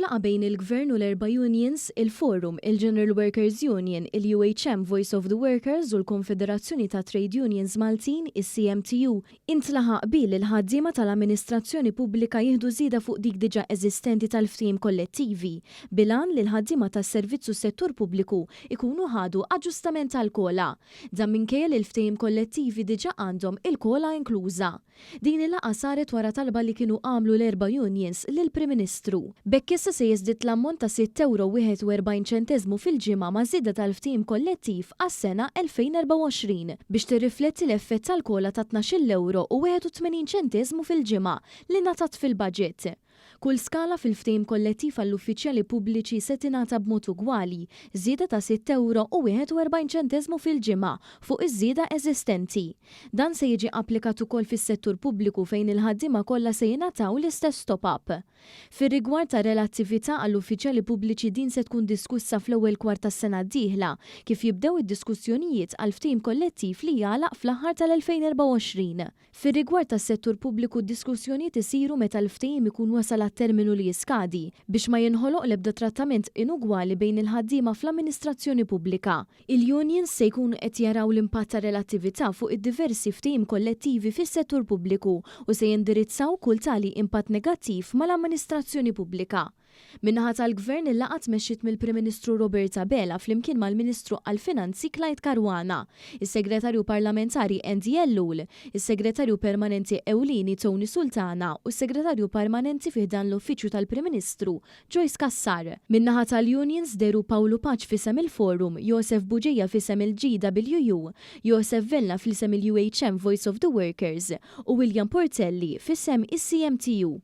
Flaqa bejn il-Gvern u l-erba' unions, il-Forum, il-General Workers Union, il-UHM Voice of the Workers u l-Konfederazzjoni ta' Trade Unions Maltin, is-CMTU, intlaħaq qbil il-ħaddiema tal-amministrazzjoni pubblika jieħdu żieda fuq dik diġà eżistenti tal-ftehim kollettivi, bilan li l-ħaddiema tas-servizz u settur pubbliku ikunu ħadu aġġustament tal-kola. Dan minkejja li l-ftehim kollettivi diġà għandhom il-kola inkluża. Din il-laqgħa saret wara talba li kienu għamlu l-erba' unions lill-Prim Ministru. Bekk issa se jiżdied l-ammont ta' €6.41 fil-ġimgħa ma' żieda tal-ftehim kollettiv għas-sena 2024 biex tirrifletti l-effett tal-kola ta' €12.81 fil-ġimgħa li ngħatat fil-baġġett. Kull skala fil-ftehim kollettiv għall-uffiċjali pubbliċi se tingħata b'mod ugwali, żieda ta' €6.41 fil-ġimgħa fuq iż-żieda eżistenti. Dan se jiġi applikat ukoll fis-settur pubbliku fejn il-ħaddiema kollha se jingħataw l-istess top-up. Fir-rigward ta' relattività għall-uffiċjali pubbliċi din se tkun diskussa fl-ewwel kwart tas-sena d-dieħla kif jibdew id-diskussjonijiet għal ftehim kollettiv li jagħlaq fl-aħħar tal-2024. Fir-rigward tas-settur pubbliku d-diskussjonijiet isiru meta l-ftehim ikun wasal għat-terminu li jiskadi biex ma jinħoloq l-ebda trattament inugwali bejn il-ħaddiema fl-amministrazzjoni pubblika. Il-unions se jkunu qed jaraw l-impatt ta' relattività fuq id-diversi ftehim kollettivi fis-settur pubbliku u se jindirizzaw kull tali impatt negattiv mal-amministrazzjoni pubblika. Min-naħa tal-Gvern il-laqgħa tmexxiet mill-Prim Ministru Roberta Bela flimkien mal-Ministru għall-Finanzi Clyde Caruana, is-Segretarju Parlamentari Andy Ellul, is-Segretarju Permanenti Ewlieni Tony Sultana u s-Segretarju Permanenti fih dan l-Uffiċċju tal-Prim Ministru Joyce Cassar. Min-naħa tal-Unions deru Pawlu Paċ fisem il-Forum, Josef Buġija fisem il-GWU, Josef Vella fisem il-UHM Voice of the Workers u William Portelli fisem is-CMTU.